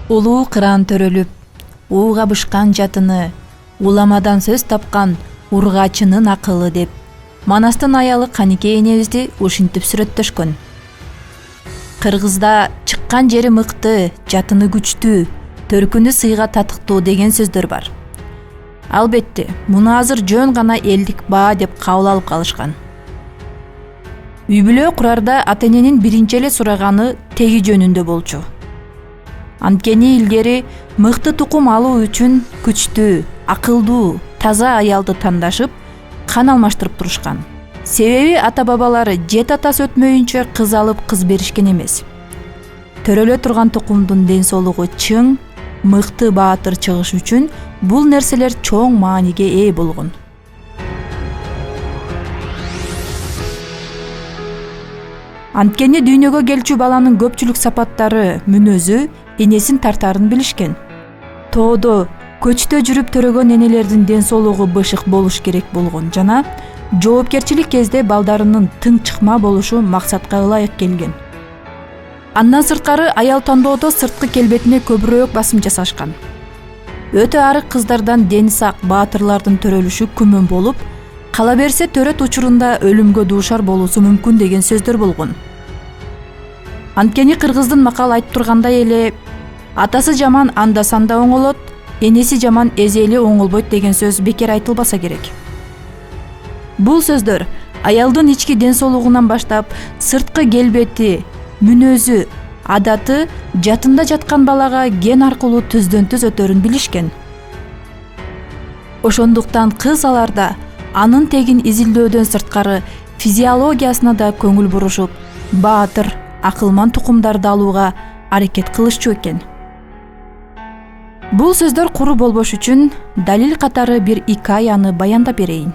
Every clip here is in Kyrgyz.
Улуу кыран төрөлүп, ууга бышкан жатыны, уламадан сөз тапкан ургачынын акылы деп Манастын аялы Канике энебизди ушинтип сүрөттөшкөн. Кыргызда чыккан жери мыкты, жатыны күчтүү, төркүнү сыйга татыктуу деген сөздөр бар. Албетте, муну азыр жөн гана элдик баа деп кабыл алып калышкан. Үй бүлө курарда ата-эненин биринчи эле сураганы теги жөнүндө болчу. Анткени илгери мыкты тукум алуу үчүн күчтүү, акылдуу, таза аялды тандашып, кан алмаштырып турушкан. Себеби ата-бабалары жет атасы өтмөйүнчө кыз алып кыз беришкен эмес. Төрөлө турган тукумдун ден соолугу чың, мыкты баатыр чыгыш үчүн бул нерселер чоң мааниге ээ болгон. Анткени дүйнөгө келчү баланын көпчүлүк сапаттары, мүнөзү энесин тартаарын билишкен. Тоодо, көчтө жүрүп төрөгөн энелердин ден соолугу бышык болуш керек болгон жана жоопкерчилик кезде балдарынын тың чыкма болушу максатка ылайык келген. Андан сырткары аял тандоодо сырткы келбетине көбүрөөк басым жасашкан. Өтө арык кыздардан дени сак баатырлардын төрөлүшү күмөн болуп, кала берсе төрөт учурунда өлүмгө дуушар болуусу мүмкүн деген сөздөр болгон. Анткени кыргыздын макал айтып тургандай эле атасы жаман анда санда оңолот, энеси жаман эзели оңолбойт деген сөз бекер айтылбаса керек. Бул сөздөр аялдын ички ден соолугунан баштап сырткы келбети, мүнөзү, адаты жатында жаткан балага ген аркылуу түздөн түз өтөрүн билишкен. Ошондуктан кыз аларда анын тегин изилдөөдөн сырткары физиологиясына да көңүл бурушуп, баатыр, акылман тукумдарды алууга аракет кылышчу экен. Бул сөздөр куру болбош үчүн далил катары бир икаяны баяндап берейин.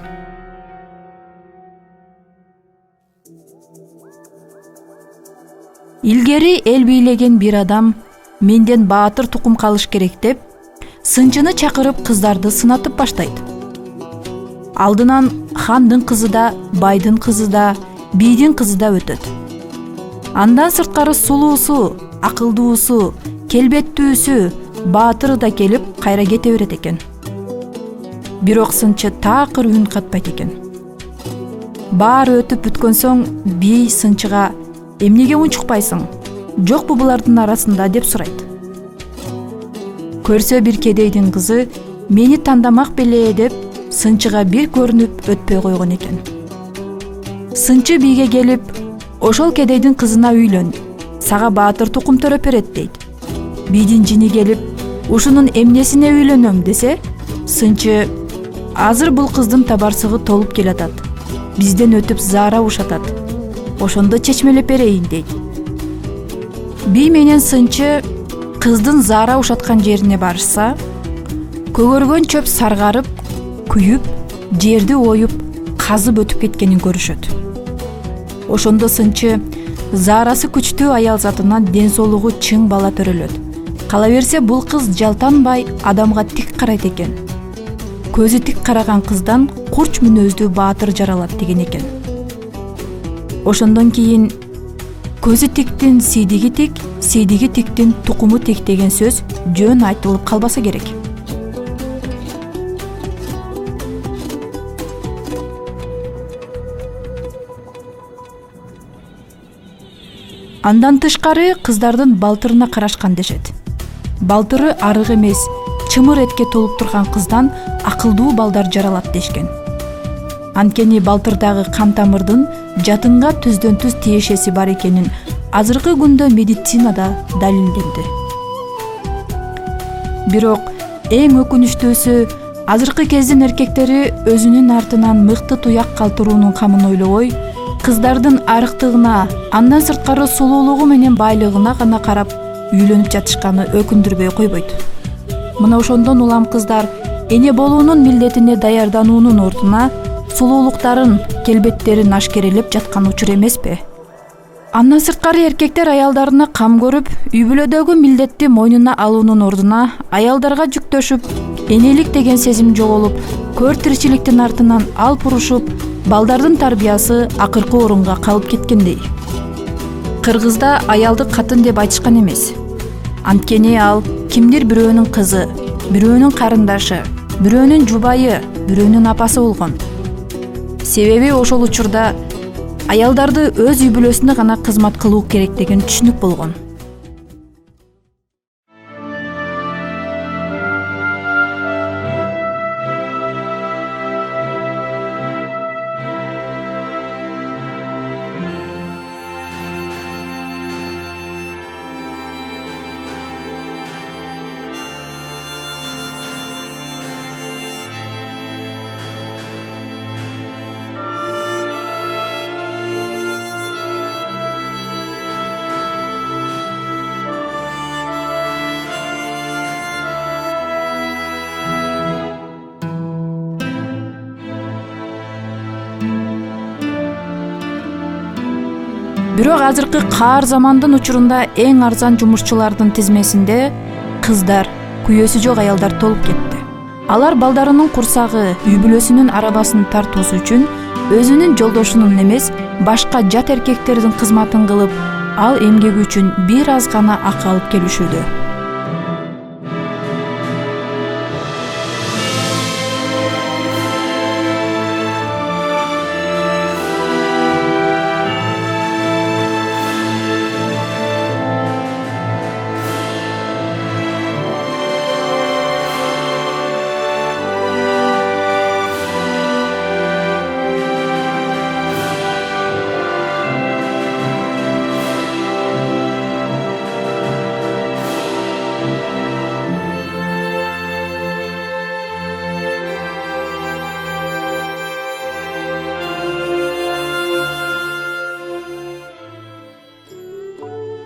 Илгери эл бийлеген бир адам менден баатыр тукум калыш керек деп, сынчыны чакырып кыздарды сынатып баштайт. Алдынан хандын кызы да, байдын кызы да, бийдин кызы да өтөт. Андан сырткары сулуусу, акылдуусу, келбеттүүсү, баатыры да келип кайра кете берет экен. Бирок сынчы такыр үн катпайт экен. Баары өтүп бүткөн соң бий сынчыга эмнеге унчукпайсың? Жокпу булардын арасында деп сурайт. Көрсө бир кедейдин кызы мени тандамак беле деп сынчыга бир көрүнүп өтпөй койгон экен. Сынчы бийге келип, ошол кедейдин кызына үйлөн, сага баатыр тукум төрөп берет дейт. Бийдин жини келип, ушунун эмнесине үйлөнөм десе, сынчы азыр бул кыздын табарсыгы толуп келатат. Бизден өтүп заара ушатат. Ошондо чечмелеп берейин дейт. Бий менен сынчы кыздын заара ушаткан жерине барышса, көгөргөн чөп саргарып, күйүп, жерди оюп, казып өтүп кеткенин көрүшөт. Ошондо сынчы заарасы күчтүү аял затынан ден соолугу чың бала төрөлөт. Кала берсе бул кыз жалтанбай адамга тик карайт экен. Көзү тик караган кыздан курч мүнөздүү баатыр жаралат деген экен. Ошондон кийин көзү тиктин сейдиги тиктин тукуму тик деген сөз жөн айтылып калбаса керек. Андан тышкары кыздардын балтырына карашкан дешет. Балтыры арык эмес, чымыр этке толуп турган кыздан акылдуу балдар жаралат дешкен. Анткени балтырдагы кан тамырдын жатынга түздөн түз тиешеси бар экенин азыркы күндө медицинада далилденди. Бирок эң өкүнүчтүүсү азыркы кездин эркектери өзүнүн артынан мыкты туяк калтыруунун камын ойлобой, кыздардын арыктыгына, андан сырткары сулуулугу менен байлыгына гана карап үйлөнүп жатышканы өкүндүрбөй койбойт. Мына ошондон улам кыздар эне болуунун милдетине даярдануунун ордуна сулуулуктарын, келбеттерин ашкерелеп жаткан учур эмеспи? Андан сырткары эркектер аялдарына кам көрүп, үй бүлөдөгү милдетти мойнуна алуунун ордуна аялдарга жүктөшүп, энелик деген сезим жоголуп, көр тиричиликтин артынан алып урушуп, балдардын тарбиясы акыркы орунга калып кеткендей. Кыргызда аялды катын деп айтышкан эмес. Анткени ал кимдир бирөөнүн кызы, бирөөнүн карындашы, бирөөнүн жубайы, бирөөнүн апасы болгон. Себеби ошол учурда аялдарды өз үй бүлөсүндө гана кызмат кылуу керек деген түшүнүк болгон. Бирок азыркы каар замандын учурунда эң арзан жумушчулардын тизмесинде кыздар, күйөөсү жок аялдар толуп кетти. Алар балдарынын курсагы, үй бүлөсүнүн арабасын тартуусу үчүн өзүнүн жолдошунун эмес, башка жат эркектердин кызматын кылып, ал эмгеги үчүн бир аз гана акы алып келишүүдө.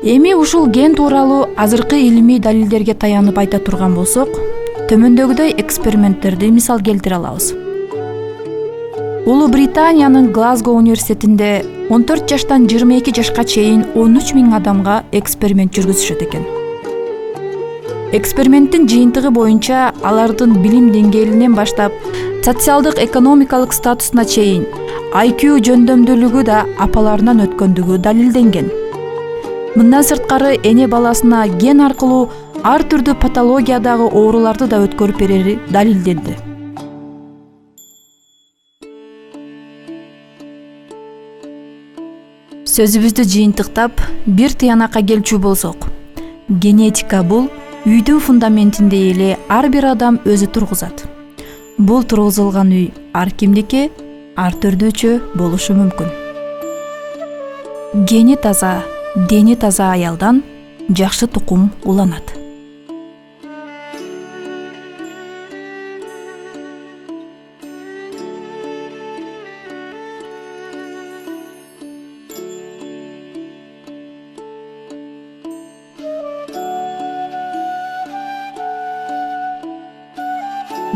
Эми ушул ген тууралуу азыркы илимий далилдерге таянып айта турган болсок, төмөндөгүдөй эксперименттерди мисал келтире алабыз. Улуу Британиянын Глазго университетинде 14 жаштан 22 жашка чейин 13 000 адамга эксперимент жүргүзүшөт экен. Эксперименттин жыйынтыгы боюнча алардын билим деңгээлинен баштап социалдык экономикалык статусуна чейин IQ жөндөмдүүлүгү да апаларынан өткөндүгү далилденген. Мындан сырткары эне баласына ген аркылуу ар түрдүү патологиядагы ооруларды да өткөрүп берери далилденди. Сөзүбүздү жыйынтыктап, бир тыянакка келчү болсок, генетика бул үйдүн фундаментинде эле ар бир адам өзү тургузат. Бул тургузулган үй ар кимдики ар түрдүүчө болушу мүмкүн. Гени таза, дени таза аялдан жакшы тукум уланат.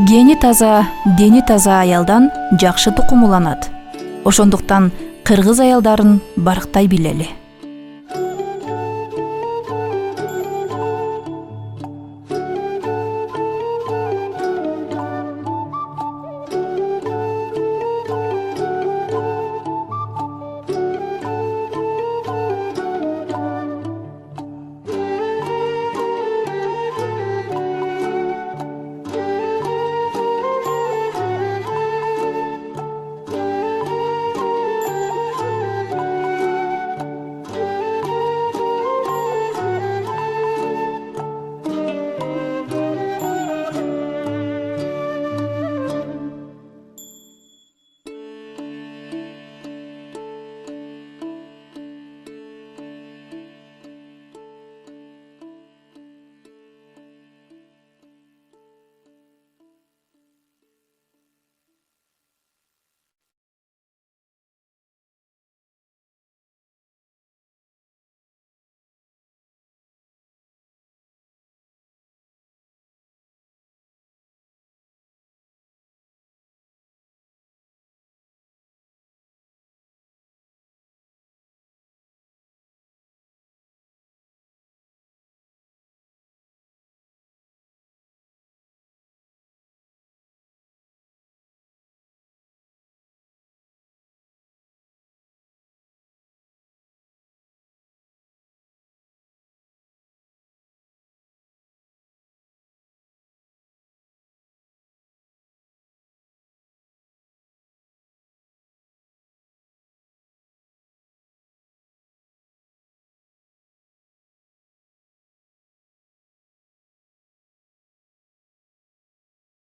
Гени таза, дени таза аялдан жакшы тукум уланат. Ошондуктан кыргыз аялдарын барктай билели.